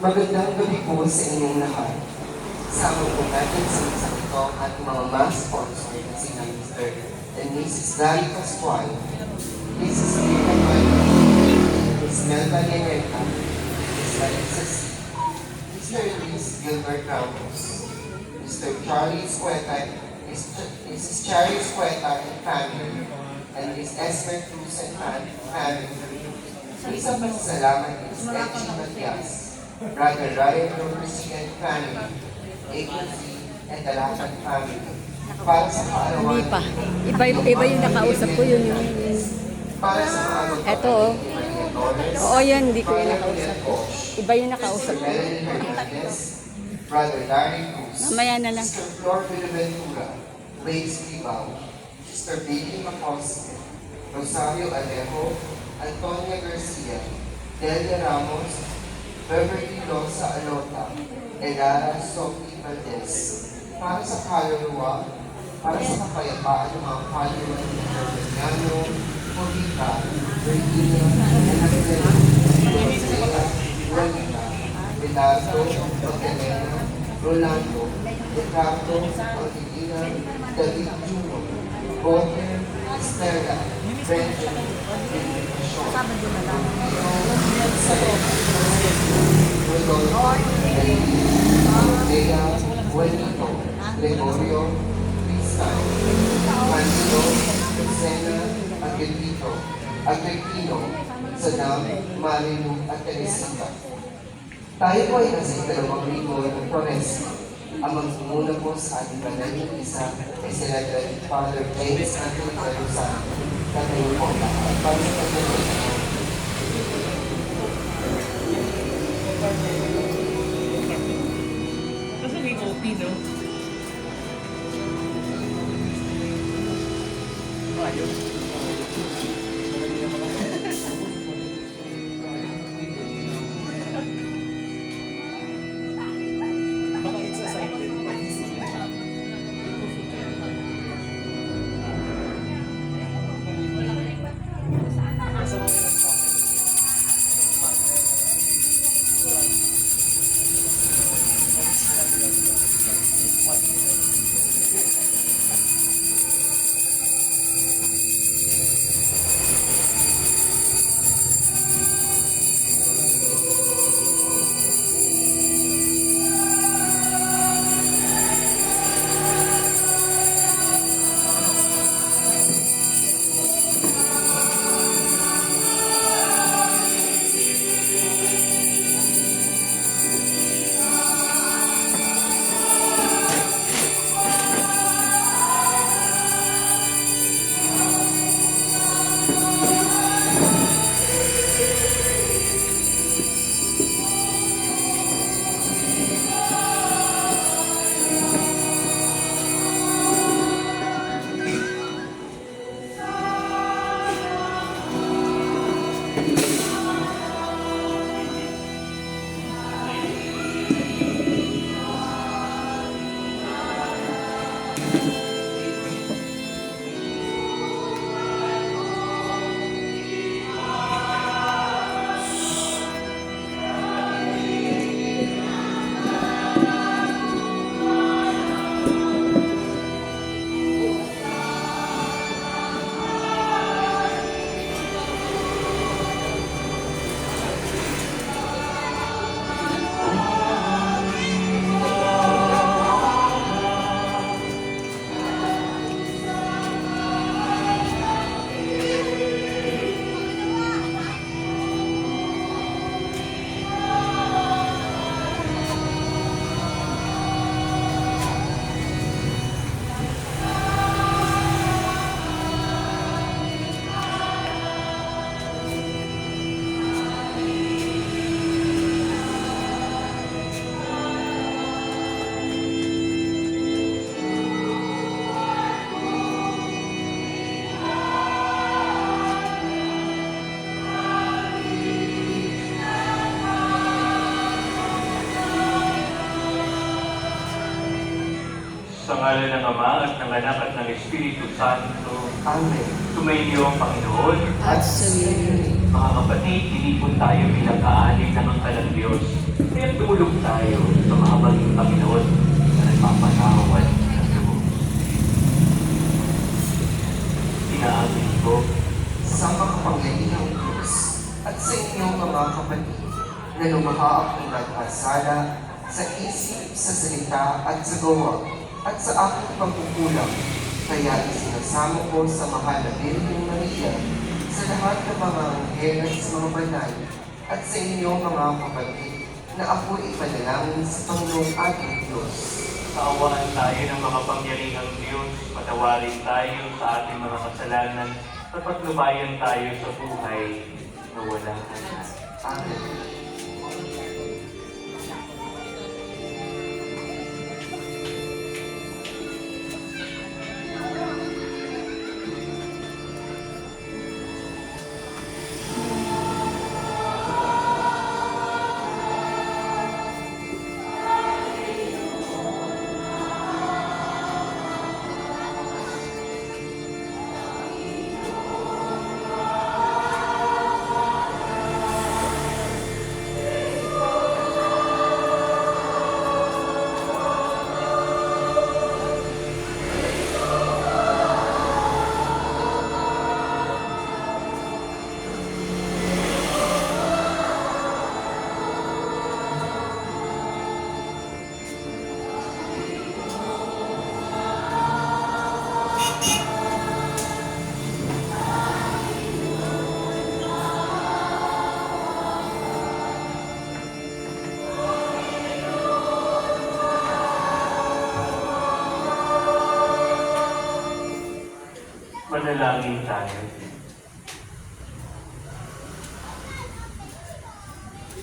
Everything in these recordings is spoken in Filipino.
Magandang gabi po sa inyong lahat. Kasama po natin sa ito ang ating mga mass sponsor na sina Mr. and Mrs. Larry Pascual, Mrs. Lina Mayo, Ms. Melba Llaneta, Ms. Larissa C., Mr. Luis Gilbert Ramos, Mr. Charlie Escueta, Mrs. Charlie Escueta and family, and Ms. Esmer Cruz and family. Isang pasasalamat ni Ms. Elchie Matias, Brother Ryan Robertson and family, agency, and the Lahat family. Para sa kaarawan, Hindi pa. Iba yung nakausap ko, yun yung... para sa kaarawan, Eto, oh. Oo, yan, hindi ko yung nakausap ko. Iba yung nakausap ko. Melanie Hernandez, Brother Larry Cruz, Mamaya na lang. Sister Flor Villaventura, Blaze Libao, Sister Bailey Macosque, Rosario Alejo, Antonia Garcia, Delia Ramos, Beverly Loza Alota, Elara Sophie Valdez, para sa kaluluwa, para sa kapayapaan ng mga kaluluwa ng Hermaniano, Polita, Virginia, Anacel, Rosea, Juanita, Pilato, Magdalena, Rolando, Ricardo, Angelina, David Juno, Bote, Estela, Benjamin, Sabado na lang. Rodolfo, Lea, Juanito, Gregorio, Cristal, Manilo, Lucena, Agripino, Sadam, Marilu, at Teresita. Tayo po ay nasa ikalawang linggo ng Promesa. Ang magmumuna po sa ating banal ng isa ay sila Father James Anthony Carusan. Katayo po lahat para sa pagmumuna. Kasi may OP, no? Ayun. Baka it's a silent Sa ngalan ng Ama at ng Anak at ng Espiritu Santo. Amen. Tumayo ang Panginoon. At sumili. Mga kapatid, hindi po tayo bilang kaali ng angka ng Diyos. Kaya tumulong tayo sa mahabaging Panginoon na nagpapatawad ng loob. Inaamin ko Sa makapangyarihang Diyos at sa inyong mga kapatid na lumaha akong nagkasala sa isip, sa salita at sa gawa at sa aking pagkukulang. Kaya isinasamo ko sa mahal na Birheng Maria, sa lahat ng mga anghel at sa mga banal, at sa inyong mga kapatid na ako ipanalangin sa Panginoong ating Diyos. kaawaan tayo ng makapangyarihang Diyos, patawarin tayo sa ating mga kasalanan, at patnubayan tayo sa buhay na walang hanggan. Amen. Manalangin tayo.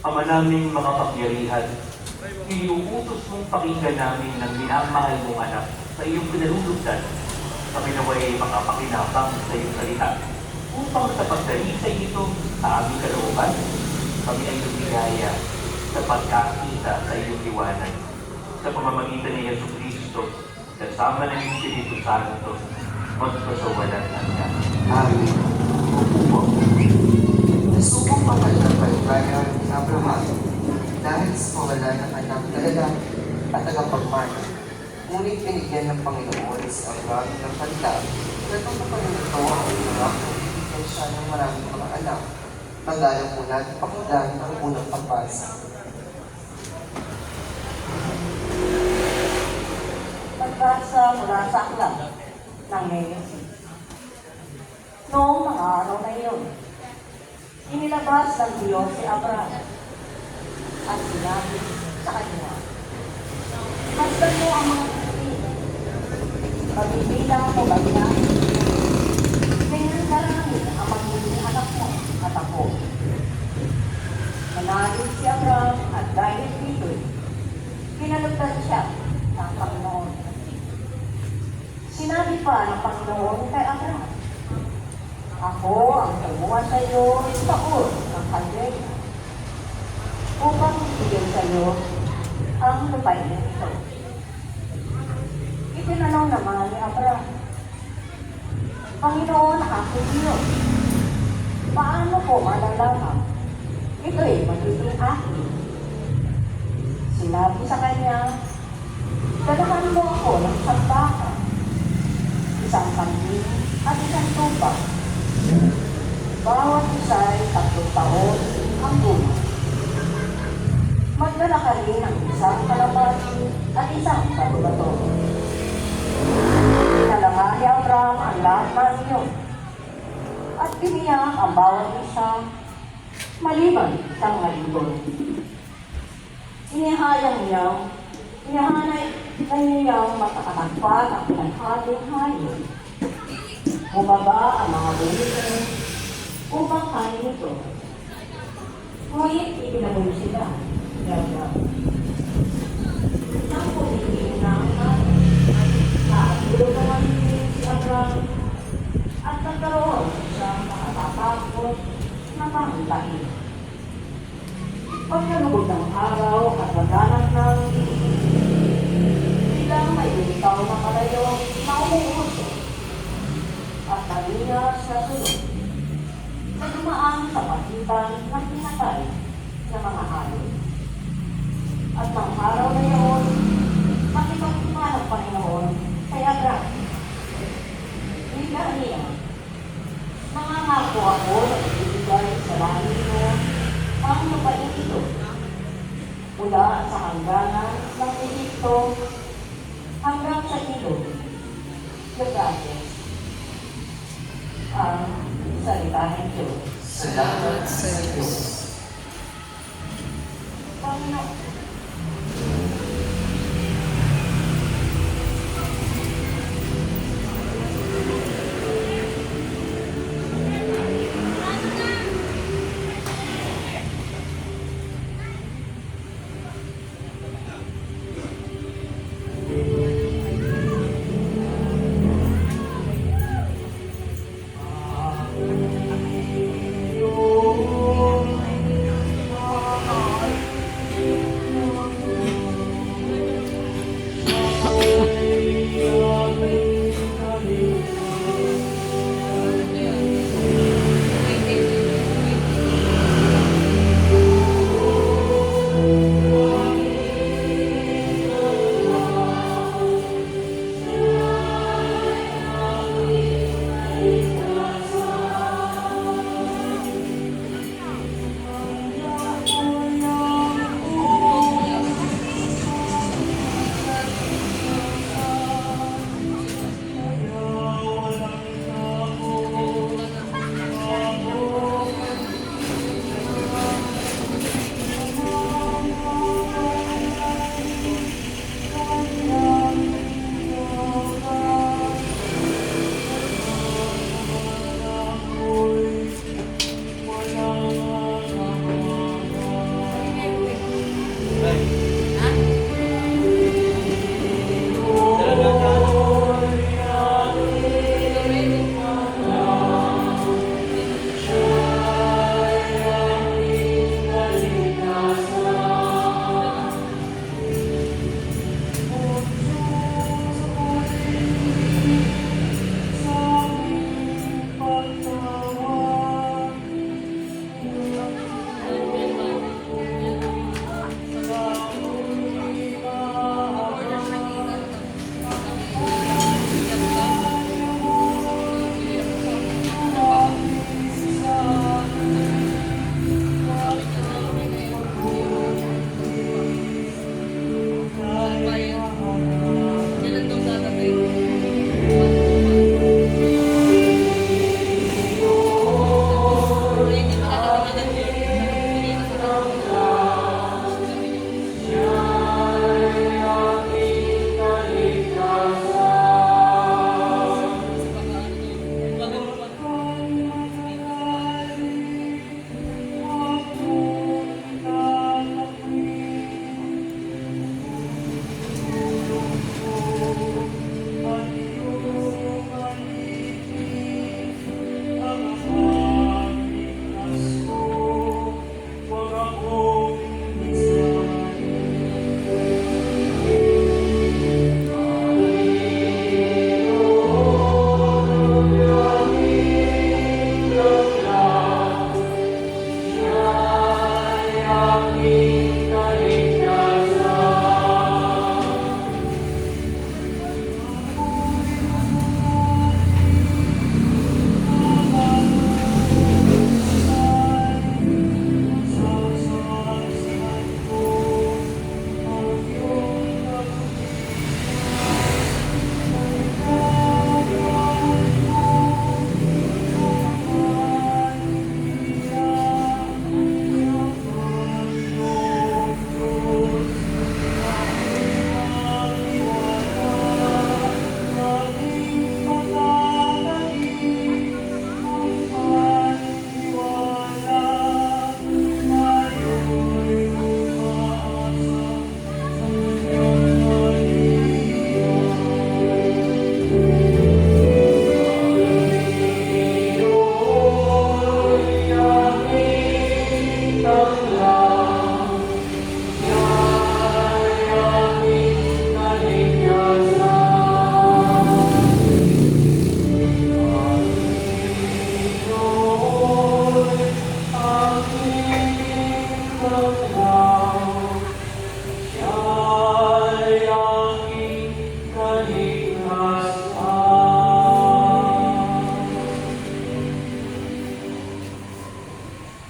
Ama naming makapangyarihan, iniuutos mong pakinggan namin ng minamahal mong anak sa iyong pinalulugdan. Kami naway makapakinabang sa iyong salita upang sa pagdalisay ito sa aming kalooban, kami ay lumigaya sa pagkakita sa iyong liwanag. Sa pamamagitan ni Yesu Cristo, kasama ng Espiritu Santo, magpasawalan hanggan. Amen. Opo. Nasubok ang kanilang paligaya ni Abraham dahil sa kawalan ng anak na lalaki at tagapagmana. Ngunit binigyan ng Panginoon si Abraham ng kanta na tutupanin ito ang ulang kung bibigyan siya ng maraming mga anak. Magalang po natin pakinggan ang unang pagbasa. Pagbasa mula sa aklat ng Genesis. Noong mga araw na iyon, inilabas ng Diyos si Abraham at sinabi sa kanya, "Masdan mo ang mga pipili, pagbibilang mo ba niya? Tingnan karami ang magiging anak mo at ako." Manalig si Abraham at dahil dito'y pinalugdan siya ng Panginoon. Sinabi pa ng Panginoon kay Abraham, "Ako ang kumuha sa iyo sa Ur ng Chaldean upang ibigay sa iyo ang lupain nito." Itinanong naman ni Abraham, "Panginoon, aking Diyos, paano ko malalaman ito'y magiging akin?" Sinabi sa kanya, "Dalahan mo ako ng isang baka, isang kambing at isang tupa. Bawat isa'y 3 taon ang bunga. Magdala ka rin ng isang kalabati at isang bato-bato." Pinalangin ni Abraham ang lahat ng iyon at biniyak ang bawat isa maliban sa mga ibon. Inihanay niyang matakatagpan ang pinaghating hayop. Bumaba ang mga buhito upang kanin ito. Ngunit ipinabulo sila. Nang pumigil na ang kanin, nakatulog naman si Abraham at nagkaroon siyang nakatatakot na pangitain. Pagkalugod ng araw at pagdanas ng bilang may bitaw na kalayong na umuuso at nalinas na sulok na dumaan sa pagitan ng pinatay ng mga hayop. At ng araw na iyon, makipagtuma ng Panginoon kay Abraham. Wika niya, nangangako ako na ibibigay sa langit mo ang lupain ito mula sa hangganan ng Egipto hanggang sa ilog. Lugases ang salita ng Diyos. Salamat sa Diyos. Panginoon,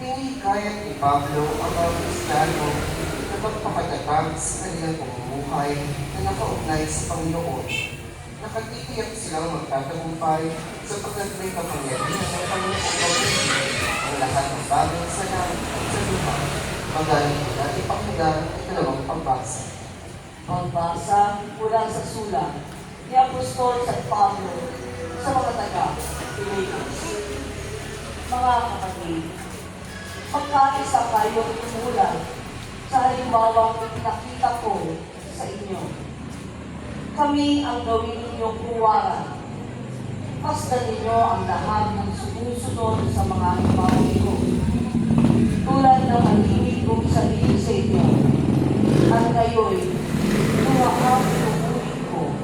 Hinihikayat ni Pablo ang mga Kristiyano na magpakatatag sa kanilang pamumuhay na nakaugnay sa Panginoon. Nakatitiyak silang magtatagumpay sapagkat may kapangyarihan ng Panginoon gawin ang lahat ng bagay sa langit at sa lupa. Magaling po natin pakinggan ang dalawang pagbasa. Pagbasa mula sa sulat ni Apostol San Pablo sa mga taga-Pilipos. Mga kapatid, magkaisa kayong tumulad sa halimbawang pinakita ko sa inyo. Kami ang gawin ninyong kuwaran. Pasdan ninyo ang lahat ng sumusunod sa mga halimbawa ko. Tulad ng malimig kong sarili sa inyo. At ngayon, tuwakang pinupunin ko.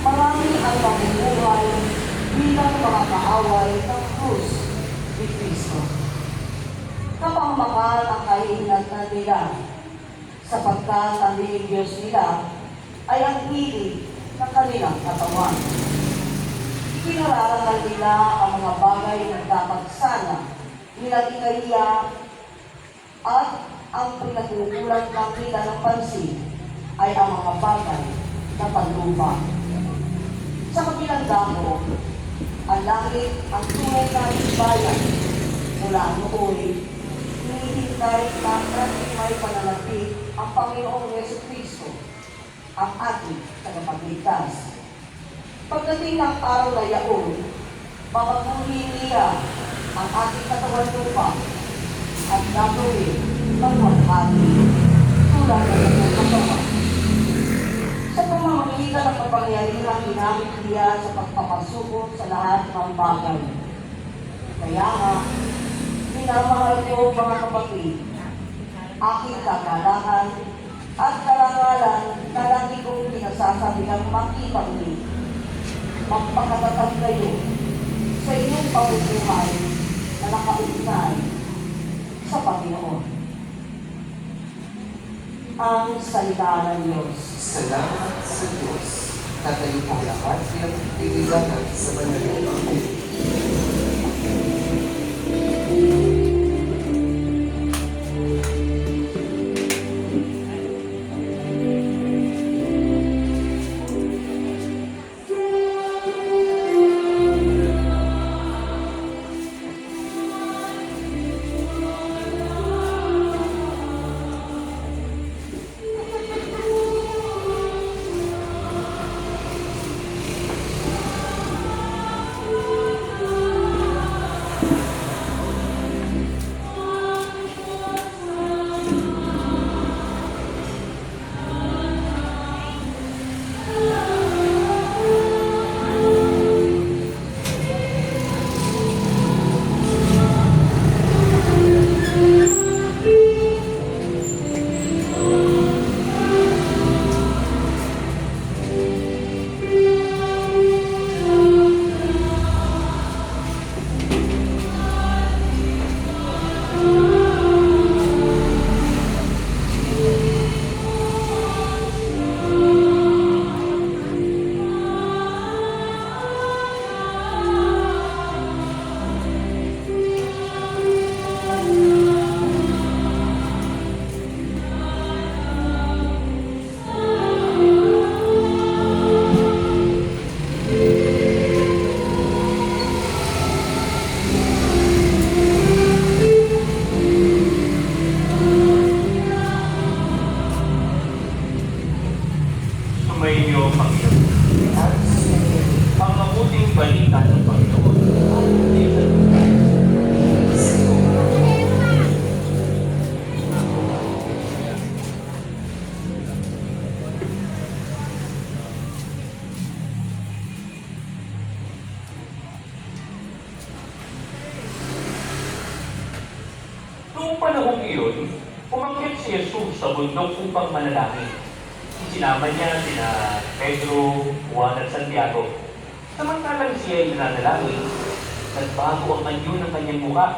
Marami ang mabubuhay bilang mga kaaway ng krus ni Kristo. Kapangmakal ang kahihinatnan nila, sapagkat ang dinig Diyos nila ay ang hilig ng kanilang katawan. Pinararangal nila ang mga bagay na dapat sana nilang ikaiya at ang pinagkukulang ng nila ng pansin ay ang mga bagay na panlupa. Sa kabilang damo, ang langit ang tunay na bayan mula nooy, hinihintay na may panalapit ang Panginoong Jesucristo, ang ating tagapagligtas. Pagdating ng araw na yaon, mapaguhin niya ang ating katawan lupa at gagawin ng waghati tulad ng kanyang katawan. Sa pamamagitan ng kapangyarihan ginamit niya sa pagpapasukot sa lahat ng bagay. Kaya nga, minamahal ko mga kapatid, aking kagalahan at karangalan na lagi kong pinasasabi ng makipag-ulit. Magpakatatag kayo sa inyong pamumuhay na nakaugnay sa Panginoon. Ang salita ng Diyos. Salamat sa Diyos. Tatayo po lahat bilang tinilagan sa banal. Sumainyo, Panginoon. Ang mabuting balita ng Panginoon. Noong panahong iyon, umakyat si Jesus sa bundok upang manalangin. Sinama niya sina Pedro, Juan at Santiago. Samantalang siya ay nananalangin, nagbago ang anyo ng kanyang mukha.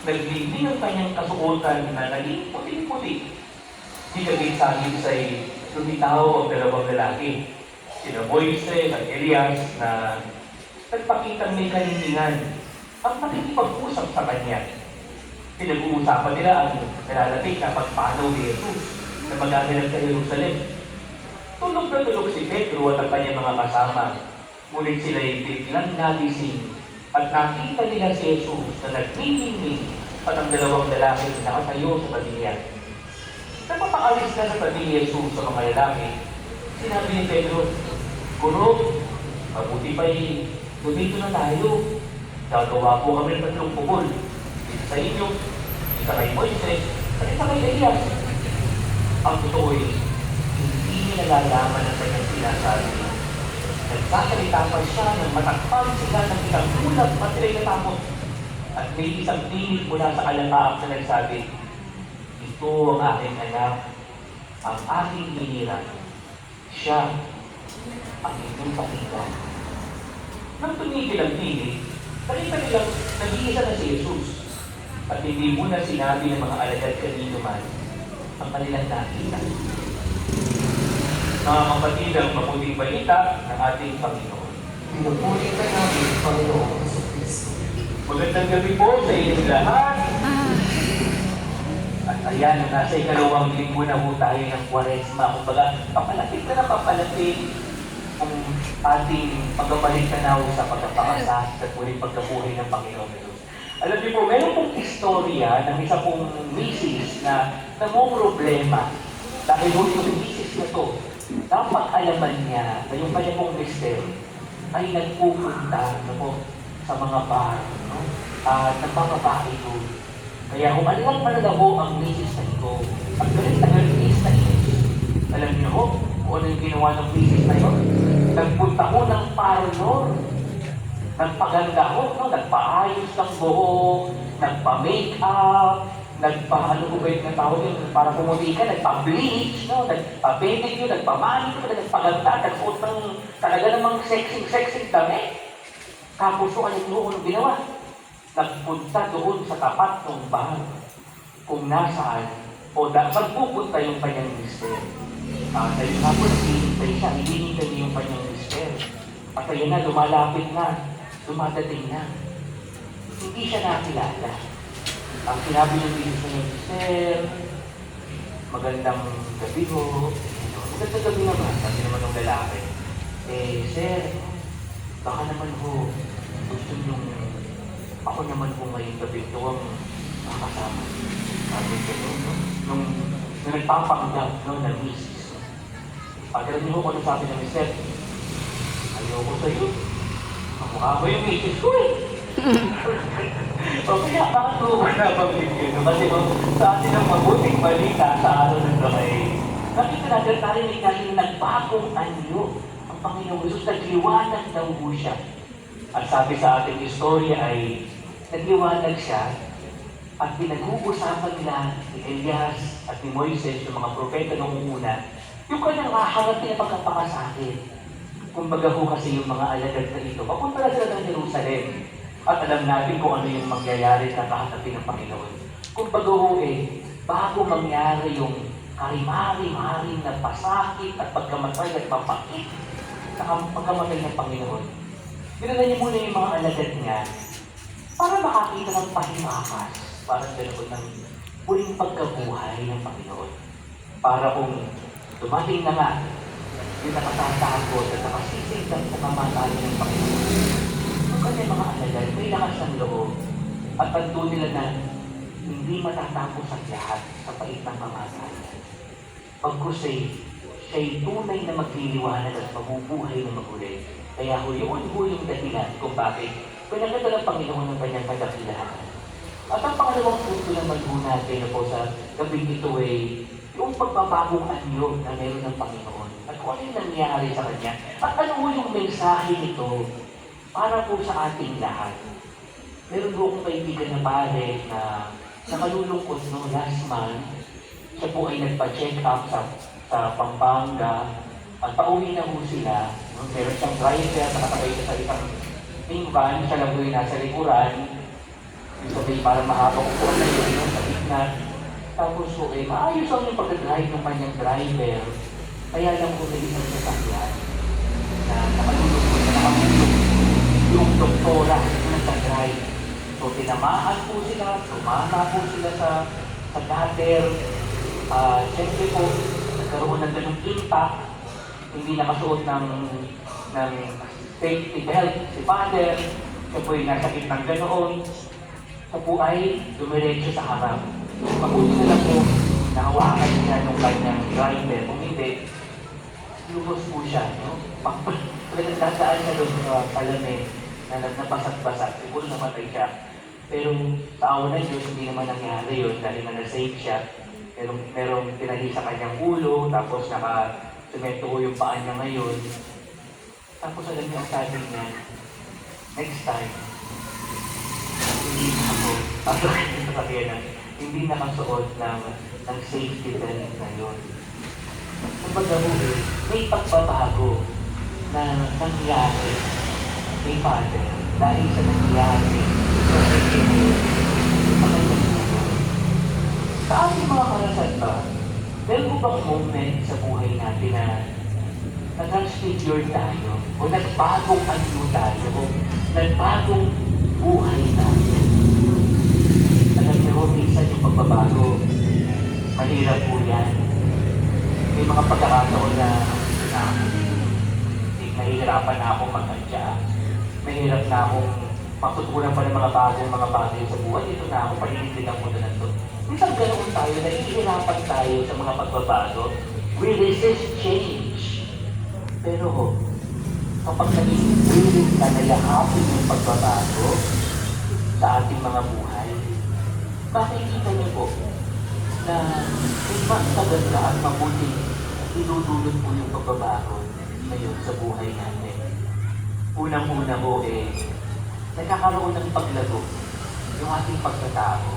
Naglindi ang kanyang kasuotan na naging puti-puti. Sigagit-sagit sa'y lumitaw ang dalawang lalaki, sina Moises at Elias, na nagpakitang may kahilingan ang makikipag-usap sa kanya. Pinag-uusapan nila ang nalalapit na pagpanaw ni Jesus na magaganap sa Jerusalem. Tulog na tulog si Pedro at ang kanyang mga kasama. Ngunit sila'y biglang nagising at nakita nila si Jesus na nagmimingling at ang dalawang lalaki na nakatayo sa tabi niya. Napapaalis na sa tabi ni Jesus sa mga lalaki. Sinabi ni Pedro, "Guro, mabuti pa'y dito na tayo. Gagawa po kami ng tatlong pukol. Isa sa inyo, isa kay Moises, at isa kay Elias." Ang totoo ay, hindi niya nalalaman ang kanyang sinasabi. Nagsasalita pa siya nang matakpan sila ng isang ulat at sila'y natakot. At may isang tinig mula sa alalaap na nagsabi, "Ito ang aking anak, ang aking binira. Siya ang inyong pakinggan." Nang tumigil ang tinig, nakita nilang nag-iisa na si Jesus. At hindi muna sinabi ng mga alagad kanino man ang kanilang nakita. Mga kapatid, ang mabuting balita ng ating Panginoon. Pinupuli ka namin, Panginoon Jesucristo. Magandang gabi po sa inyong lahat. At ayan, nasa ikalawang linggo na po tayo ng Kwaresma. Kumbaga, papalapit na papalapit ang ating pagbabalik tanaw sa pagkapangasas at muling pagkabuhay ng Panginoon Jesus. Alam niyo po, meron pong istorya ng isa pong misis na namumroblema. Dahil yung misis na to, dapat alaman niya na yung kanya pong mister ay nagpupunta sa mga bar, no? At nagpapabae doon. Kaya kung alam malalaho ang misis na ito, at galit na galit na inis, alam niyo ho, kung ano yung ginawa ng misis na yun? Nagpunta ho ng parlor, nagpaganda ho, no? Nagpaayos ng buhok, nagpa-make-up, nagpa-ano ko ba yung tawag yun, para pumuti ka, nagpa-bleach, no? Nagpa-pedicure, nagpa-manicure, nagpaganda, nagsuot ng talaga namang sexy damit. Tapos so, ano yung ginawa? Nagpunta doon sa tapat ng bar kung nasaan o magpupunta yung kanyang mister. Dahil nga po, naghihintay siya, hinihintay niya yung kanyang mister. At ayun na, lumalapit na, dumadating na. Hindi siya nakilala. Ang sinabi ng mister, "Magandang gabi ho." "Magandang gabi naman," sabi naman ng lalaki. "Sir, baka naman ho, gusto niyong ako naman po ngayong gabi ito ang makasama." Sabi ko, no? Nung nagpapanggap, no, ng misis. Pagkaroon niyo ko ano sabi ng mister, "Ayoko sa'yo. Kamukha ko yung misis ko eh." O kaya, bakit ko nabanggit yun? Kasi sa atin ang mabuting balita sa araw ng gabi, nakita natin narinig natin nagbagong anyo. Ang Panginoong Jesus, nagliwanag daw po siya. At sabi sa ating istorya ay, nagliwanag siya at pinag-uusapan nila ni Elias at ni Moises, yung mga propeta noong una, yung kanyang haharapin na pagkapakasakit. Kumbaga ho kasi yung mga alagad na ito, papunta na sila ng Jerusalem. At alam natin kung ano yung mangyayari sa kaharapin ng Panginoon. Kumbaga ho bago mangyari yung karimari-maring na pasakit at pagkamatay at papakit sa pagkamatay ng Panginoon, binala niya muna yung mga alagad niya para makakita ng pahimakas, parang ganoon ng muling pagkabuhay ng Panginoon. Para kung dumating na nga, yung nakatatakot at nakasisig ng pagkamatay ng Panginoon, yung kanyang mga alagad, may lakas ng loob at tando nila na hindi matatapos ang lahat sa pait ng kamatayan. Pagkus siya'y tunay na magliliwanag at mabubuhay na maguli. Kaya yun yung dahilan kung bakit pinagdala ng Panginoon ng kanyang kadakilahan. At ang pangalawang punto naman po natin po sa gabing ito ay yung pagbabagong anyo na meron ng Panginoon. At kung ano yung nangyari sa kanya. At ano yung mensahe nito para po sa ating lahat. Meron po akong kaibigan na pare na nakalulungkot last month. Siya po ay nagpa-check up sa Pampanga. At pauwi na po sila. Meron siyang driver, nakasabay siya sa isang van. Siya lang po yung nasa likuran. Yung sabi parang mahabang po na yun sa gitna. Tapos po maayos ang yung pag-drive ng kanyang driver. Kaya lang po na isang sasakyan na nakalulungkot na nakamulong yung doktora na nag-drive. So tinamaan po sila, sumama po sila sa gutter. Siyempre po, nagkaroon ng ganung impact, hindi nakasuot ng safety belt si father, siya po ay nasa gitnang ganoon, siya po ay dumiretso sa harap. Mabuti na lang po, nahawakan niya nung kanyang driver, kung hindi, lubos po siya, no? Talagang dadaan siya doon sa salamin na nabasag-basag, siguro namatay siya. Pero sa awa ng Diyos, hindi naman nangyari yun dahil na nasave siya. Merong tinahi sa kanyang ulo, tapos naka-semento ko yung paa niya ngayon. Tapos alam niyo ang sabi niya, next time, hindi hindi nakasuot ng safety belt na yun. Kumbaga may pagbabago na nangyari kay Father dahil sa nangyari sa ating mga karanasan ba, meron mo bang moment sa buhay natin na nag-transfigure tayo o nagbagong anyo tayo o nagbagong buhay natin? Alam niyo ho, minsan yung pagbabago, mahirap po yan. May mga pagkakataon na nahihirapan na akong mag-adya. Mahirap na akong matutunan pa ng mga bagay sa buhay. Dito na ako, paligid ang mundo na ito. Minsan ganoon tayo, nahihirapan tayo sa mga pagbabago. We resist change. Pero kapag naging willing ka na yakapin yung pagbabago sa ating mga buhay, makikita niyo po na may mas maganda at mabuting idudulot po yung pagbabago ngayon sa buhay natin. Unang-una po nagkakaroon ng paglago yung ating pagkatao.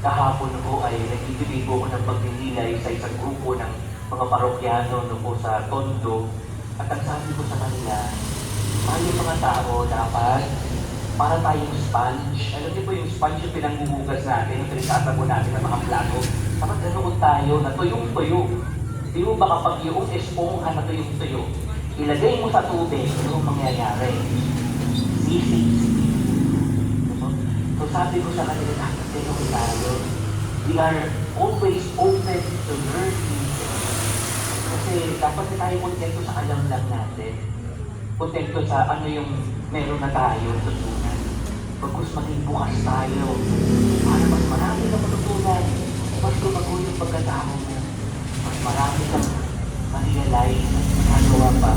Kahapon po ay nagbibigay po ako ng pagninilay sa isang grupo ng mga parokyano po sa Tondo. At ang sabi ko sa kanila, tayo mga tao dapat para tayong sponge. Alam niyo po yung sponge yung pinanghuhugas natin, yung pinagkatago natin ng mga plato. Dapat ganoon tayo na tuyong-tuyo. Di mo ba kapag yung espongha na tuyong-tuyo, ilagay mo sa tubig, ano mangyayari? Sisig. So sabi ko sa kanila, dapat ganoon tayo. We are always open to learning. Kasi dapat na tayo kontento sa alam lang natin. Kontento sa ano yung meron na tayo tutunan. Pagkus maging bukas tayo para mas marami na matutunan. Mas lumago yung pagkatao mo. Mas marami kang ma-realize at magagawa pa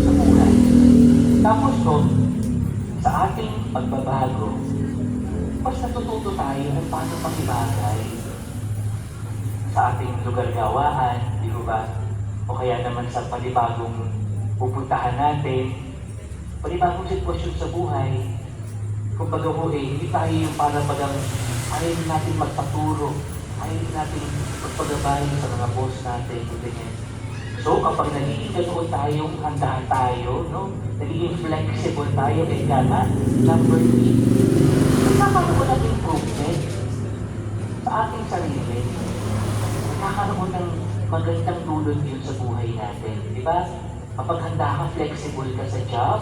sa buhay. Tapos po, sa ating pagbabago, mas natututo tayo kung paano makibagay sa ating lugar gawaan, di ba? O kaya naman sa panibagong pupuntahan natin, panibagong sitwasyon sa buhay. Kung baga po hindi tayo yung para bagang ayaw natin magpaturo, ayaw natin magpagabay sa mga boss natin, ganyan. So kapag nagiging ganoon tayong handaan tayo, no? Nagiging flexible tayo, kaya number 3, nagkakaroon ng improvement sa ating sarili. Nagkakaroon ng magandang dulot yun sa buhay natin. Di ba? Kapag handa ka, flexible ka sa job,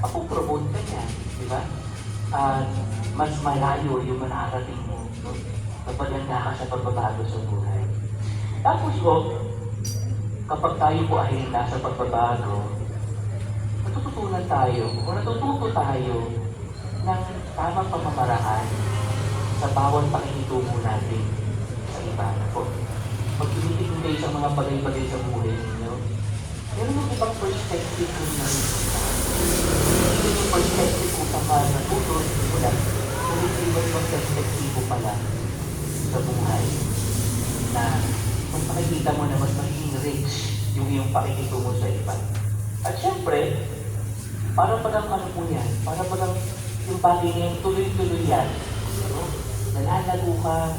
apupromote ka niya. Di ba? Mas malayo yung manarating mo. No? Kapag handa ka sa pagbabago sa buhay. Tapos po, kapag tayo po ay nasa pagbabago, natututunan tayo o natututo tayo ng tamang pamamaraan sa bawat pakikitungo natin sa iba na po. Pag tinitignan kayo sa mga bagay-bagay sa buhay ninyo, meron yung ibang perspective kung nakikita. Hindi yung perspective kung sa mga natutun, wala. Pero ibang perspective pala sa buhay na kung makikita mo na mas magiging rich yung iyong pakikitungo sa iba. At syempre, para palang ano po yan, para palang yung bagay niya yung tuloy-tuloy yan. No? Nalalago ka,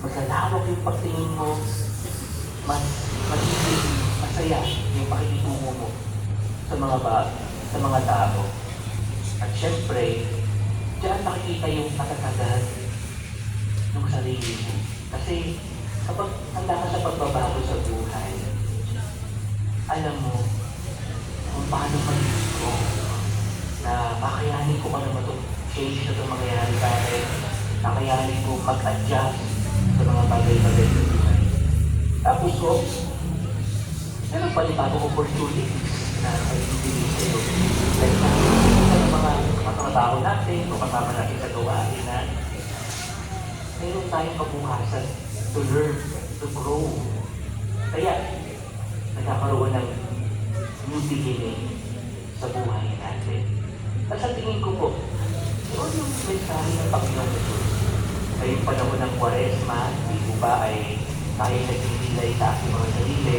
masalawak yung pagtingin mo, mas magiging masaya yung pakikitungo mo sa mga tao. At syempre, diyan nakikita yung katatagan ng sarili mo. Kasi kapag handa ka sa pagbabago sa buhay, alam mo kung paano mag-strong na makayanin ko ano ba itong change na itong mangyayari kakayanin mo mag-adjust sa mga bagay-bagay sa buhay. Tapos ko, meron panibagong opportunities na may bibigay sa'yo. Like sa mga katrabaho natin o kasama natin sa gawain na meron tayong kabukasan to learn, to grow. Kaya, nagkakaroon ng new beginning sa buhay natin. At sa tingin ko po, yun yung mensahe ng Panginoon Jesus. Ngayong panahon ng Kwaresma, hindi po ba ay tayo nagpipilay sa ating mga sarili?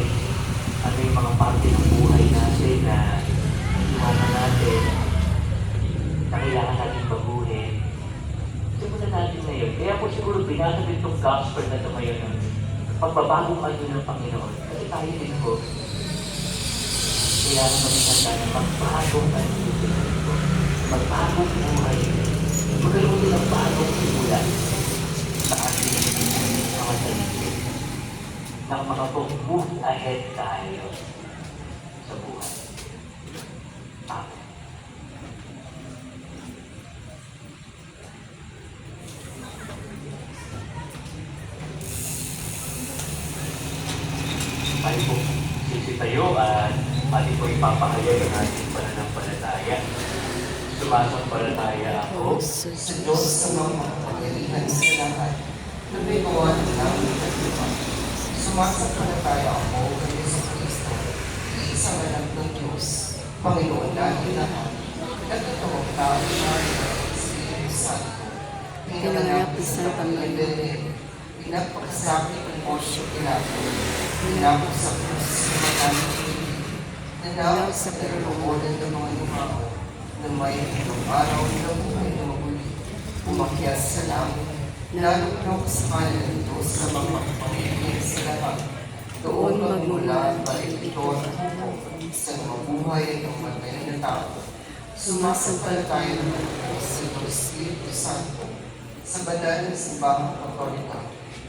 Ano yung mga parte ng buhay natin na iwanan natin, na kailangan natin baguhin? Simulan natin ngayon. Kaya po siguro binasabit itong gospel na ito ngayon ng pagbabagong ano ng Panginoon. Kasi tayo din po, kailangan maging handa na magbagong ano ito. Magbagong buhay. Magkaroon din ng bagong simula sa ating mga sarili. Nang makapag-move ahead tayo sa buhay. Amen. Tayo po sisitayo at ating po ipapahayag ang ating pananampalataya. Sumasampalataya ako Sa Diyos sa mga makapangyarihan sa lahat, na may gawa ng langit at lupa. Sumasampalataya ako kay Yesu Cristo, isang anak ng Diyos, Panginoon natin lahat, nagkatawag tao siya ng Espiritu Santo, Pinanganak ni Santa Maria, pinagpakasakit ng Porsche Pilato, pinapos sa krus sa matamang nanawag sa pinagpapunan ng mga lumao, na may itong araw ng buhay na maguli, umakyat sa langit, nalugnog sa kanan ito sa mga pamilya sa lahat. Doon magmula ang balik ito at buho sa mga buhay at ang matay na tao. Sumasampalataya naman po sa Espiritu Santo, sa banal na simbahang Katolika,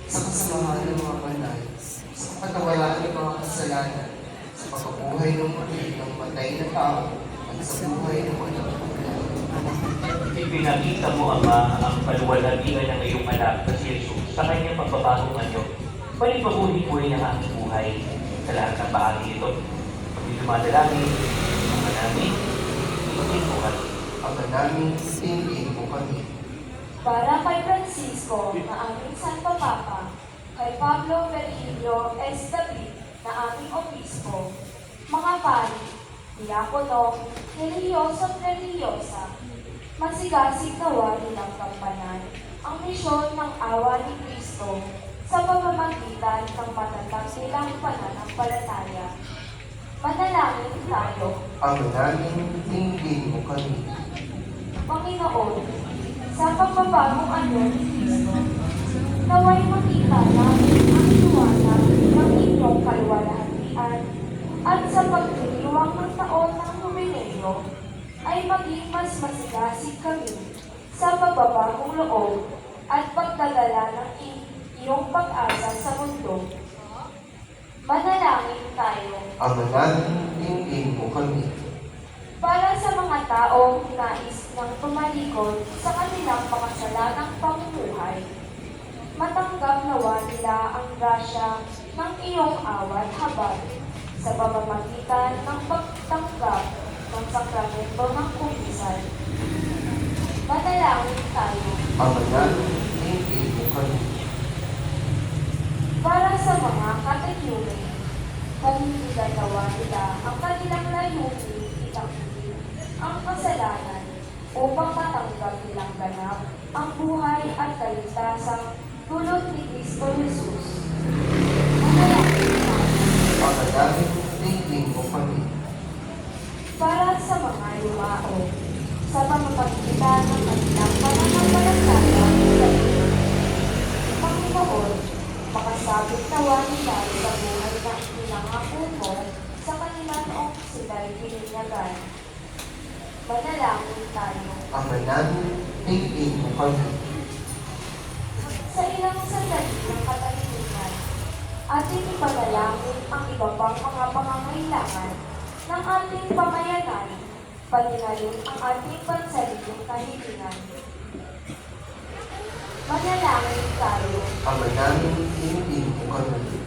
sa kasamahan ng mga banal, sa kapatawaran ng mga kasalanan, sa pagkabuhay ng muli ng matay na tao, at sa buhay ng walang hanggan. Ipinakita mo, Ama, ang paluwalhatian ng iyong anak na si Jesus sa kanyang pagbabagong anyo. Palipaguhin mo rin ang aking buhay sa lahat ng bahagi ito. Pagdi dumadalangin, ang namin, ipagin mo kami. Ang namin, tingin mo kami. Para kay Francisco na aming Santo Papa, kay Pablo Virgilio S. David na aming Obispo, mga pari, diakono, religyoso at religyosa, masigasig nawa nilang kampanan ang misyon ng awa ni Kristo sa pamamagitan ng matatag nilang pananampalataya. Manalangin tayo. Ang namin, tingin mo kami. Panginoon, sa pagbabagong anyo ni Kristo, naway makita namin ang liwanag ng inyong kaluwalhatian at sa pagdiriwang ng taon ng Jubileo ay maging mas masigasig kami sa pagbabagong loob at pagdadala ng iyong pag-asa sa mundo. Manalangin tayo. Ang namin, tingin mo kami. Para sa mga taong nais ng tumalikod sa kanilang pakasalanang pamumuhay, matanggap nawa nila ang grasya ng iyong awat habag sa pamamagitan ng pagtanggap ng sakramento ng kumisan. Manalangin tayo. Ang namin, tingin mo kami. Para sa mga katekyume, panindigan nawa nila ang kanilang layunin itanggi ang kasalanan upang matanggap nilang ganap ang buhay at kaligtasang dulot ni Kristo Jesus. Manalangin tayo. Ang namin, tingin mo kami. Para sa mga yumao, sa pamamagitan ng kanilang pananampalataya sa iyo. Panginoon, makasabit nawa nila sa buhay na pinangako mo sa kanila noong sila'y pininyagan. Manalangin tayo. Ang namin, tingin mo kami. Sa ilang sandali ng katahimikan, ating ipanalangin ang iba pang mga pangangailangan ng ating pamayanan, pati na rin ang ating pansariling kahilingan. Manalangin tayo. Ama namin, hiniling mo kami.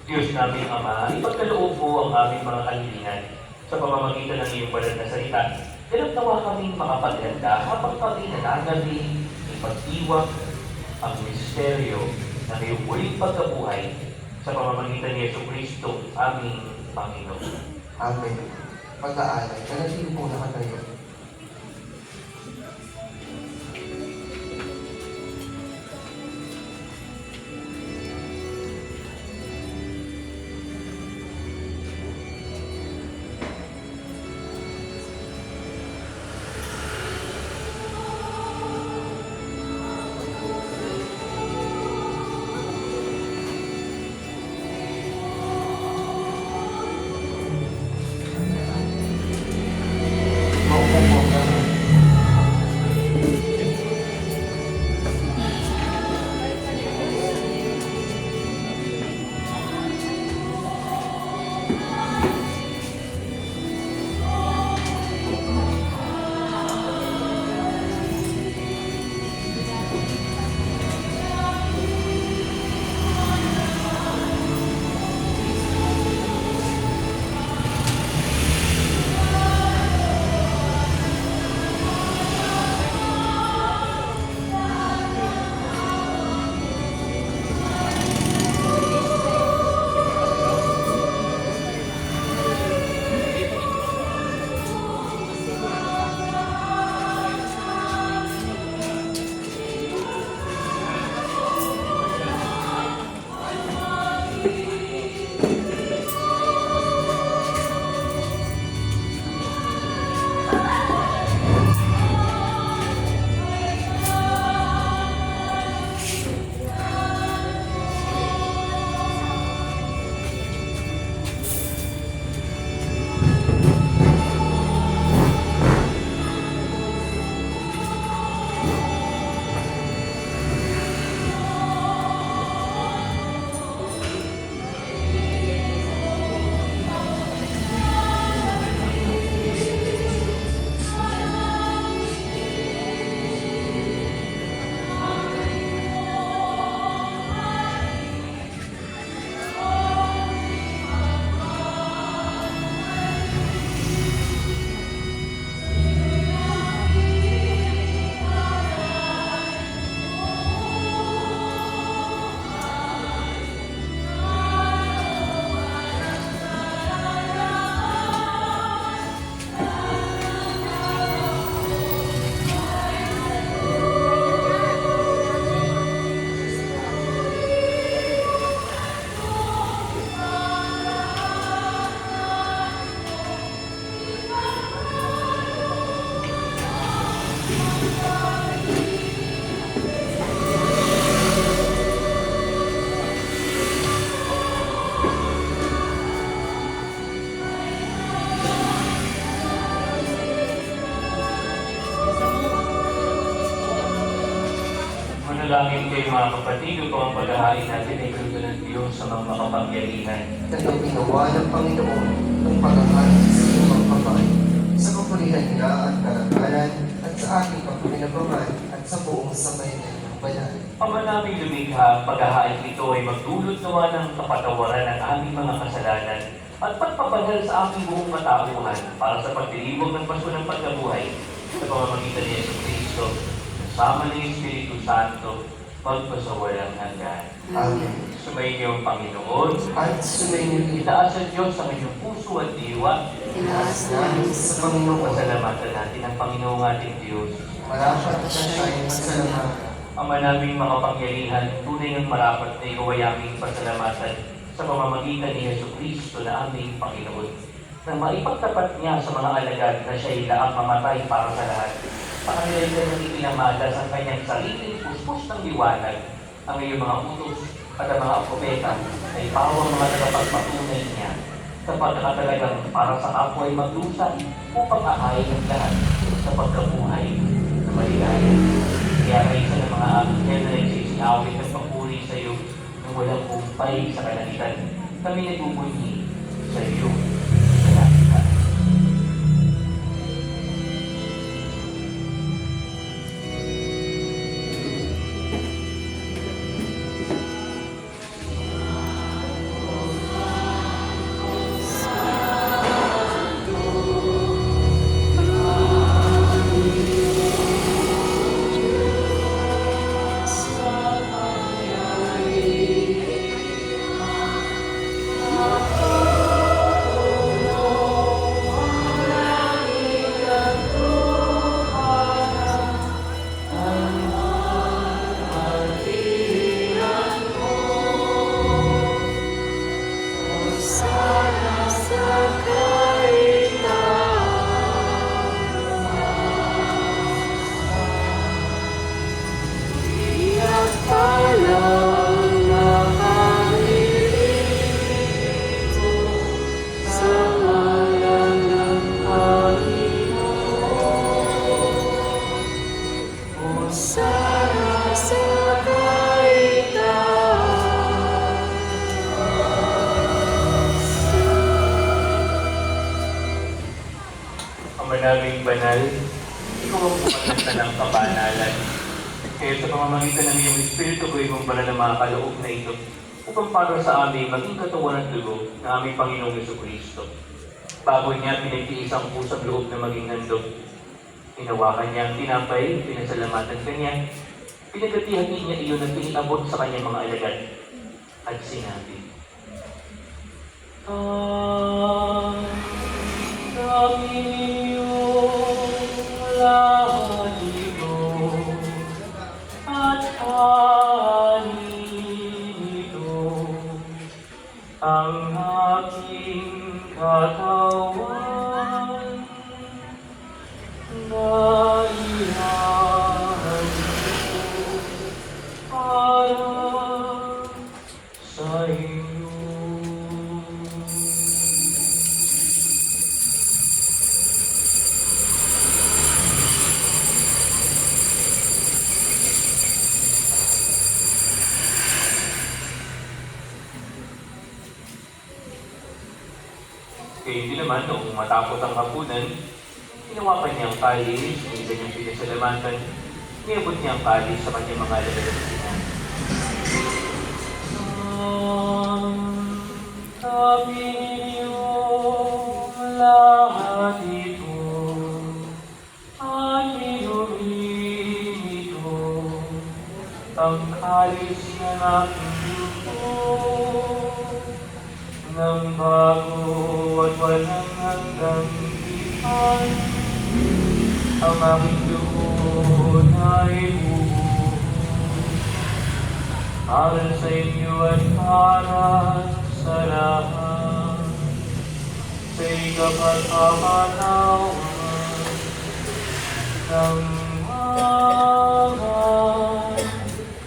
Diyos naming Ama, ipagkaloob mo ang aming mga kahilingan sa pamamagitan ng iyong banal na salita. Ganap nawa kaming makapaghanda habang kami nananabing ipagdiwang ang misteryo ng iyong muling pagkabuhay sa pamamagitan ni Yesu Cristo, aming Panginoon. Amen. Pag-aalay, nanatili po nakatayo. Maupo po kami. Manalangin kayo mga kapatid upang ang paghahain natin ay kaluto ng Diyos sa mga makapangyarihan. At ang ginawa ng Panginoon ng paghahari sa iyong mga kamay, sa kapulihan niya at karangalan, at sa ating pagpinabangan, at sa buong sambayanan ng banal. Ama naming lumikha, ang paghahain ito ay magdulot nawa ng kapatawaran ng aming mga kasalanan at pagpapagal sa aming buong katauhan para sa pagdiriwang ng paso ng pagkabuhay sa pamamagitan ni Yesu Cristo, kasama ng Espiritu Santo, pagpasawalang hanggan. Amen. Sumayin ang Panginoon, At sumayin niyo itaas ang Diyos sa inyong puso at diwa. itaas namin sa Panginoon. Pasalamatan natin ang Panginoong ating Diyos. Marapat na siya ay masalamat. Ama naming makapangyarihan, tunay ng marapat na ikaw ay aming pasalamatan sa pamamagitan ni Yesu Cristo na aming Panginoon. Nang maipagtapat niya sa mga alagad na siya ay laang mamatay para sa lahat, sa kanila ay kanyang ipinamalas ang kanyang sariling puspos ng liwanag. Ang iyong mga utos at ang mga propeta ay pawang mga tagapagpatunay niya sa pagkakatalagang para sa kapwa ay magdusa upang ahayin ang lahat sa pagkabuhay na maligaya. Kaya kayo sa mga anghel na nagsisiawit at papuri sa iyo na walang humpay sa kalangitan. Kami nagbubunyi sa iyo. Salamat. Sana sa kailangan. Ama naming banal, ikaw ang pumatanta ng kabanalan. Kaya sa pamamagitan ng iyong Espiritu ko mong banal na mga kaloob na ito, upang para sa amin maging katawan at dugo ng aming Panginoong Jesucristo. Bago niya pinagtiis ang pusang loob na maging handog. Hinawakan niya ang tinapay, pinasalamatan kanya, pinagatihan niya iyon at pinabot sa kanyang mga alagad. At sinabi, ang dami niyong lahat ito at anin ito ang aking katawan na ihahandog para sa inyo. Kaya hindi naman, noong matapos ang hapunan, hinawakan niya ang kalis, minsan niyang pinasalamatan, niabot niya ang kalis sa kanyang mga alagad. Sabi niyong lahat ito, at inumin ito, ang kalis ng aking dugo, ng bago at walang hanggang tipan, ang aking dugo na ibubuo para sa inyo at para sa lahat, sa ikapagpapanawan ng mga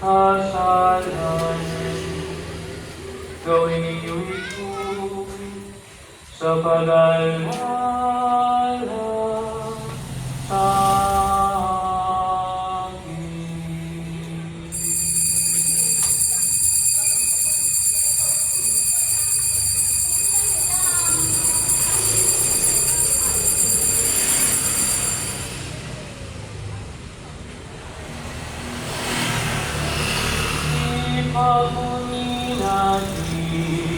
kasalanan. Gawin ninyo ito sa pag-alala sa akin. Ipagmuni natin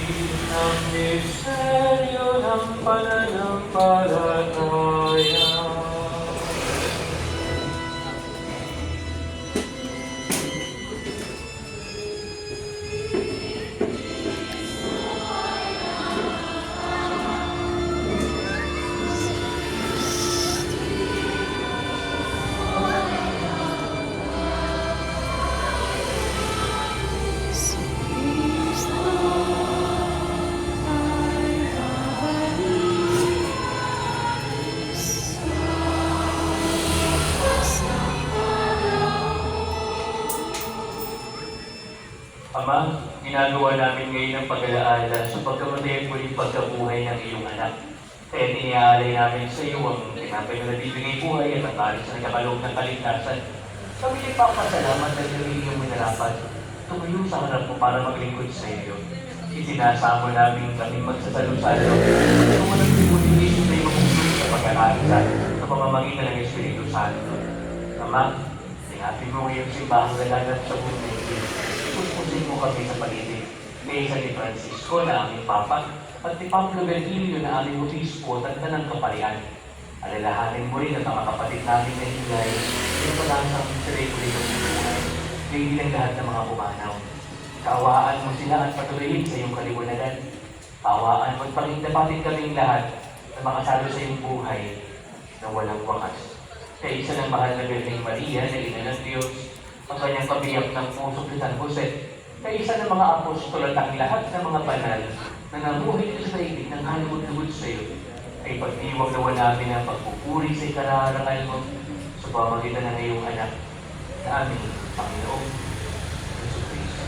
ang misteryo ng pananampalataya. Ama, ginagawa namin ngayon ang pag-alaala sa pagkamatay at muling pagkabuhay ng iyong anak. Kaya iniaalay namin sa iyo ang tinapay na nabibigay buhay at ang kalis na nakakaloob ng kaligtasan. Kami nagpapasalamat na gawin iyong minarapat. Tumayo sa harap mo para maglingkod sa iyo. Itinasamo namin kami magsasalo-salo. Kung walang pinulilis na iyong ulit sa pag-aalala sa pamamagitan ng Espiritu Santo. Ama, sinapin mo ngayong simbahang galanat sa buhay. Pupusin mo kami sa paligid. Kaya isa ni Francisco na aming Papa at ni Pablo Virgilio na aming Obispo at ng Kaparian. Alalahanin mo rin at mga kapatid namin na hilay yung pag-asang sirekuloy ng buhay. Kaya lang lahat ng mga pumanaw. Kaawaan mo sila at patuloyin sa iyong kaliwanagan. Kaawaan mo at pagdapatin kaming lahat na makasalo sa iyong buhay na walang wakas. Kaya isa ng mahal na Birheng Maria na ina ng Diyos, ang kanyang pabiyak ng puso ni San Jose, kaya isa ng mga apostol at ang lahat ng mga banal na namuhay sa daigdig ng halumod-lumod sa iyo, ay pagdiwag nawa namin ang pagpupuri sa ikararangal mo sa pamamagitan ng iyong anak na aming Panginoong Jesucristo.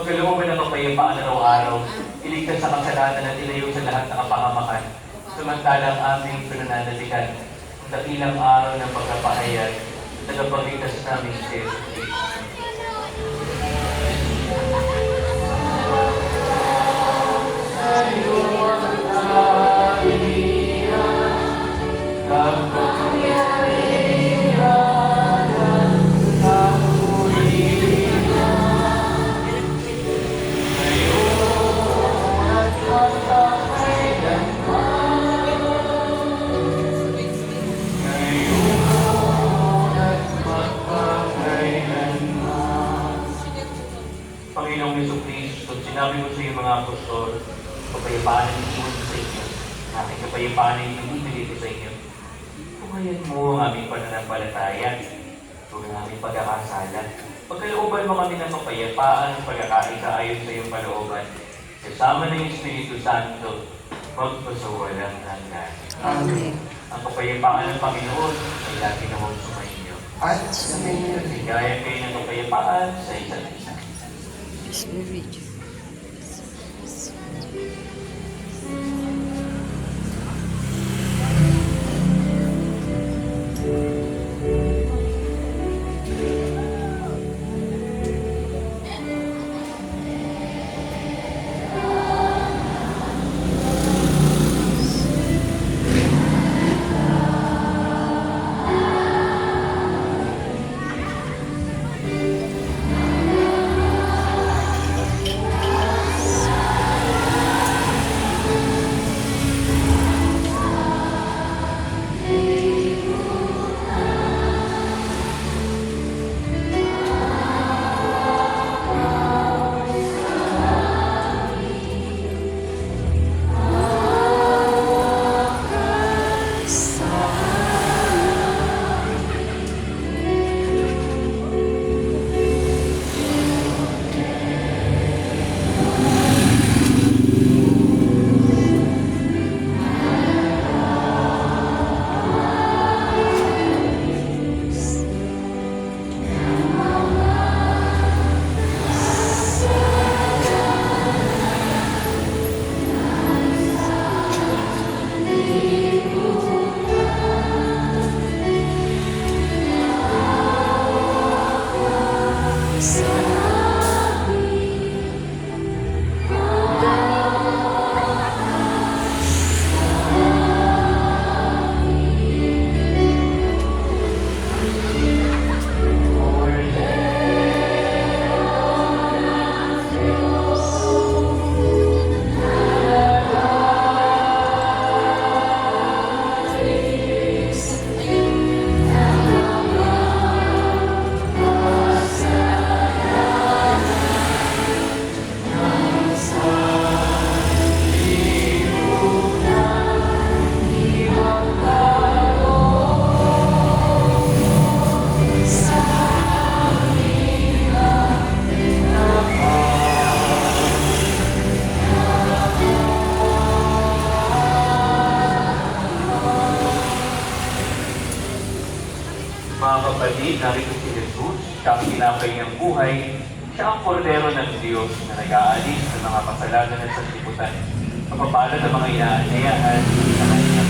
Pagkalooban ng kapayapaan araw-araw, iligtas sa kasalanan at ilayo sa lahat ng kapahamakan. Samantalang aming pinananalikan, ang dakilang araw ng pagkapahayag, tagapagligtas namin si Jesus Cristo. Panginoong Jesucristo, sinabi mo sa iyong mga apostol, kapayapaan ang iwan sa inyo, aking kapayapaan ang ibibigay ko sa inyo. Tumayan mo ang aming pananampalataya, huwag ang aming pagkakasala. Pagkalooban mo kami ng kapayapaan at pagkakaisa ayon sa iyong kalooban, kasama ng Espiritu Santo, magpasawalang hanggan. Amen. Ang kapayapaan ng Panginoon ay lagi namang sumainyo. At sa inyo rin. Ligaya kayo ng kapayapaan sa isa't isa. Mga kapatid, narito si Jesus, siya ang tinapay niyang buhay, siya ang kordero ng Diyos na nag-aalis ng mga kasalanan at sanlibutan. Kapapalad ang mga inaanyayahan sa kanya.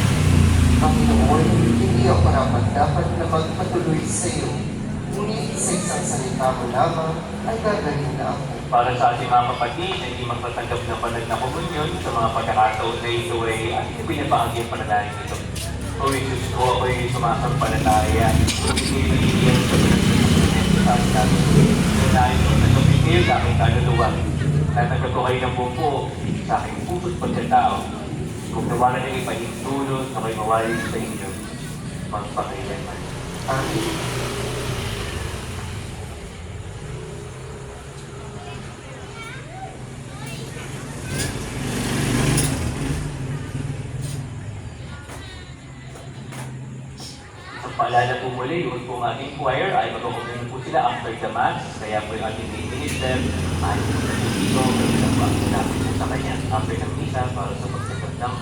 Panginoon, hindi ako dapat na magpatuloy sa iyo. Ngunit sa isang salita mo lamang ay gagaling na ako. Para sa ating mga kapatid na hindi magpatanggap ng banal na komunyon sa mga pagkakataon na ito ay ating pinabahagi ang panalangin ito. O Jesus ko, ako'y sumasampalataya. Piniliyan sa pinagsasalit sa ating natin. Dahil nagpapipil sa aking kaluluwa. Natanggap ko kayo ng buong buo sa aking puso't pagkatao. Kung nawalan ng ipahintulot, ako'y mawali sa inyo. Magpakailanman. Amen. Paalala po muli, yun po ang ating choir ay magkukunin po sila after the mass. Kaya po yung ating lead minister ay dito, kaya po ang sinabi po sa kanya after ng misa para sa pagsagot ng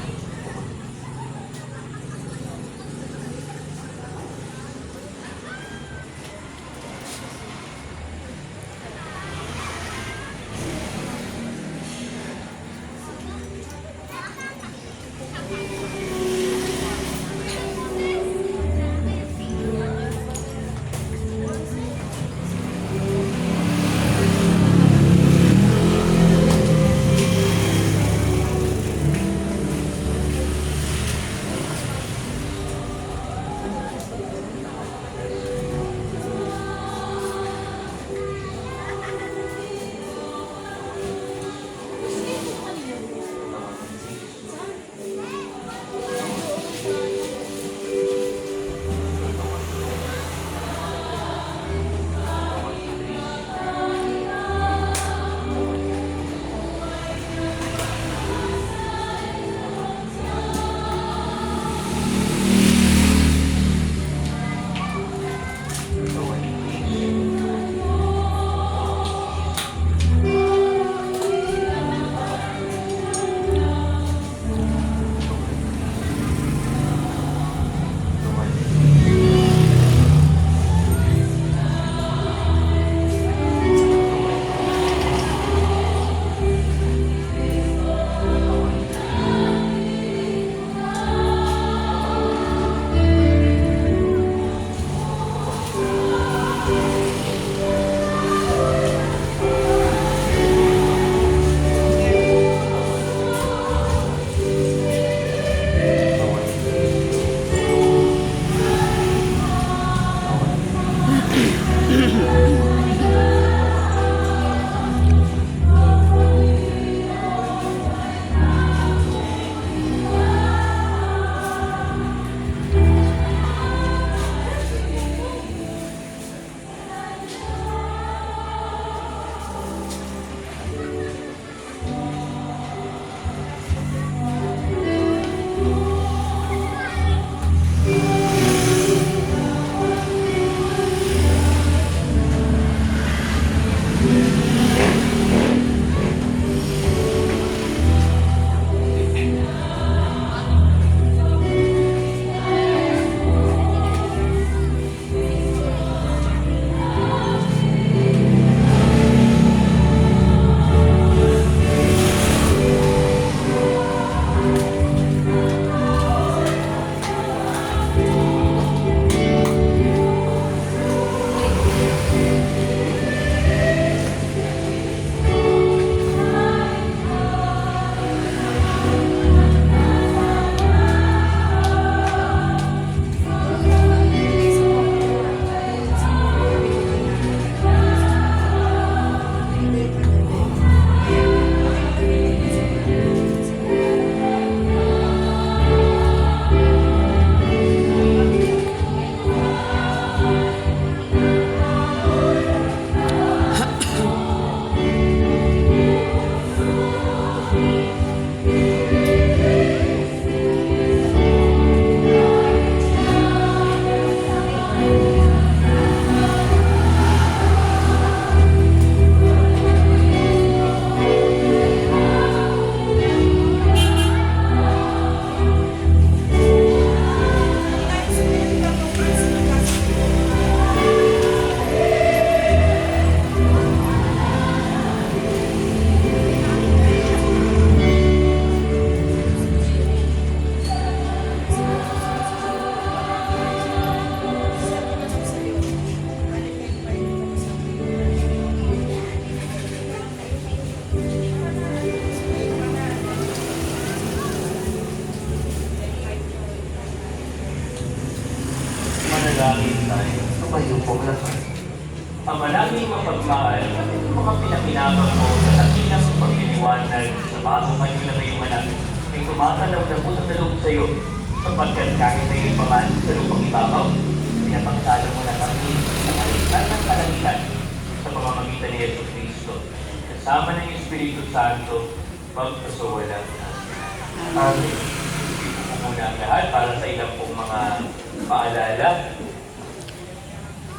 Manaming mapagmahal ang mga pinapinabang mo sa dakilang pagliliwanag sa bagong anyo na ngayong anak ay tumatalaw na po sa loob sa iyo sapagkat kahit na iyong paman sa lupang ibabaw, pinapangsala mo na kami sa kaligtan ng kalangitan sa pamamagitan ni Yesus Cristo. Kasama ng Espiritu Santo, magpasawalang. Amen. Ito po muna ang lahat para sa ilang pong mga paalala.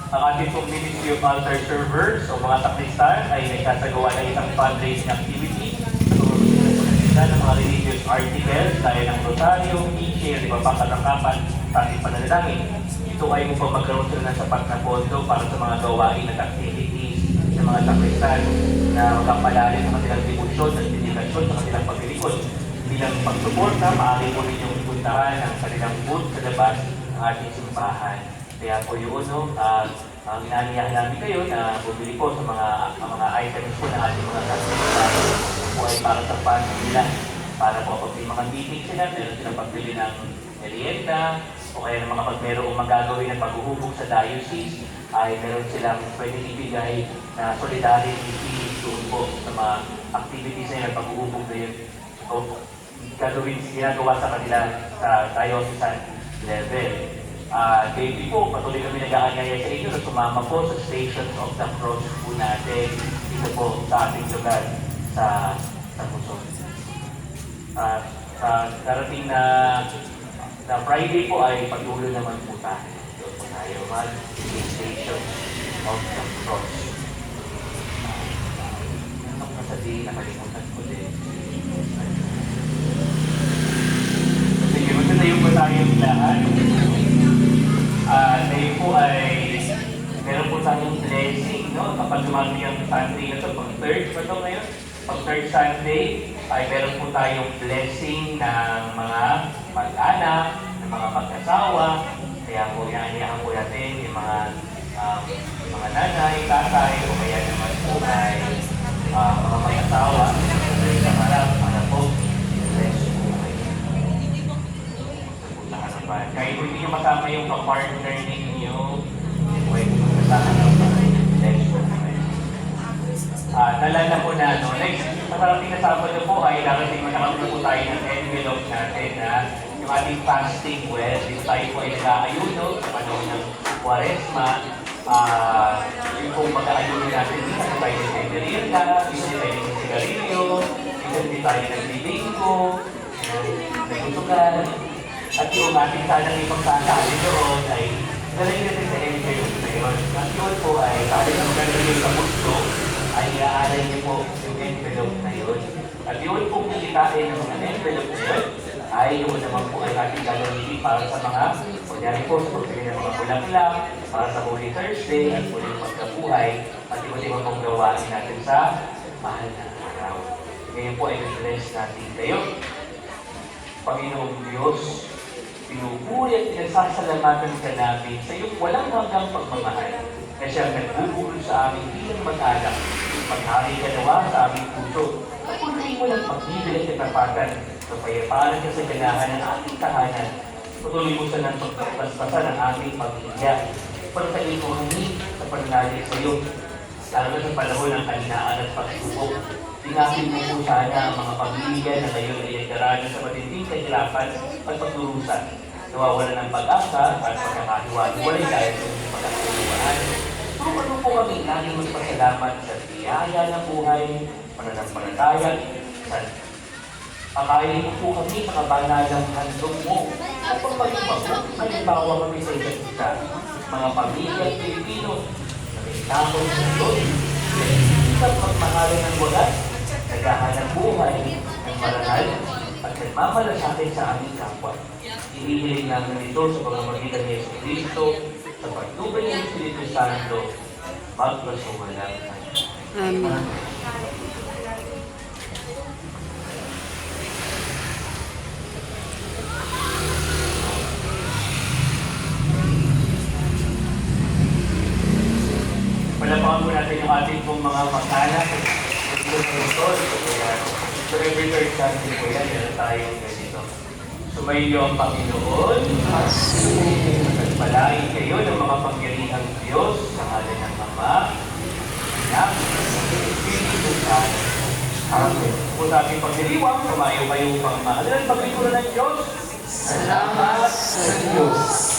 Ang ating pong Ministry of Altar Servers o mga sakristan ay nagsasagawa ng isang fundraising activity sa pamamagitan ng mga religious articles gaya ng rosaryo, keychain, at iba pang katangkapan sa ating pananalangin. Ito ay upang magkaroon sila ng sapat na pondo para sa mga gawain at activities ng mga sakristan na magpapalalim sa kanilang debosyon at dedikasyon sa kanilang paglilingkod. Bilang pagsuporta, maaari po ninyong puntahan ang kanilang booth sa labas ng ating simbahan. Kaya po yun, ang inaaniyahan namin kayo na bumili po sa mga items po na ating mga sakristan po ay para sa family nila. Para po kapag may mga meeting sila, meron silang pagbili ng merienda, o kaya naman kapag mayroong magagawin ng paghuhubog sa diocese, ay meron silang pwede ibigay na solidarity fee doon po sa mga activities na yun, paghuhubog na yun. So, ginagawa sa kanila sa diocesan level. Daily po, patuloy kami nag-aanyaya sa inyo na sumama po sa Stations of the Cross po natin dito po sa ating lugar sa Luzon. Sa darating na Friday po ay patuloy naman po tayo. Doon po tayo mag-Station of the Cross. Ang masabi, nakalimutan ko din. Sige, magtatayo po tayong lahat. Tayo po ay meron po tayong blessing, no? Kapag dumami ang Sunday na ito, pang third pa ito ngayon. Pag third Sunday, ay meron po tayong blessing ng mga mag-anak, ng mga mag-asawa. Kaya po, iaaniyahan po natin yung mga nanay, tatay, o kaya naman po ay mga mag-asawa. Sa harap, para po, bless po kayo. Kahit po hindi nyo masama yung ka-partner ninyo, pwede po kasama ng bless po kayo. Nalala po na, no? Next, sa parating na Sabado po ay darating magkakaroon po tayo ng envelope natin na yung ating fasting well. Dito tayo po ay nag-aayuno sa panahon ng Quaresma. Yung pong pag-aayuno natin, isa tayo ng merienda, isa tayo ng sigarilyo, isa tayo ng bibingko, nagtutugan. At yung ating sanang ipagsasali doon ay nalagay natin sa envelope na yun. At yun po ay sabi ng gano'n sa gusto, ay iaalay niyo po yung envelope na yun. At yun pong kikitain ng mga envelope na yun, ay yun naman po ay ating gagawin para sa mga, kunyari po, sa pagbili ng mga bulaklak, para sa Holy Thursday, at muling pagkabuhay, at iba-iba pong gawain natin sa mahal na araw. Ngayon po ay bless natin kayo. Panginoong Diyos, pinupuri at pinasasalamatan ka namin sa iyong walang hanggang pagmamahal na siyang nagbubulol sa aming bilang mag-anak. Maghari ka nawa sa aming puso. Patuloy mo ng pag-ibig at katapatan sa payapaan ka sa ganahan ng ating tahanan. Patuloy mo sa nang pagpaspasan ng aming pamilya. Pagkain mo kami sa pananalig sa iyo. Lalo na sa panahon ng kalinaan at pagsubok. Tinapin mo po sana ang mga pamilya na ngayon ay nagdaranas sa matinding kahirapan at pagdurusan. Nawawala ng pag-asa at pagkakahiwa-hiwalay dahil sa pagkakaliwaan. Ano po kami laging magpasalamat sa biyaya ng buhay, pananampalataya, at akayin mo po kami sa kabanalang handog mo at pagpagpago, halimbawa kami sa isa't isa, mga pamilya at Pilipino na may takot sa Diyos, na isang pagmahalan ng wagas, naghahanap buhay ng marangal at nagmamalasakit sa aming kapwa. Inihiling namin ito sa pamamagitan ni Yesu Cristo sa pagtubay ng Espiritu Santo, magpasumalang. Amen. Palapakan po natin yung ating pong mga mag-anak at so every third Sunday po yan, meron tayong ganito. Sumayo ang Panginoon, at palain kayo ng mga pangyarihang Diyos sa ngalan ng Ama, Anak, Espiritu Santo. Amen. Kung sa ating pagdiriwang, tumayo kayong pangmahalan, paglikuran ng Diyos. Salamat sa Diyos.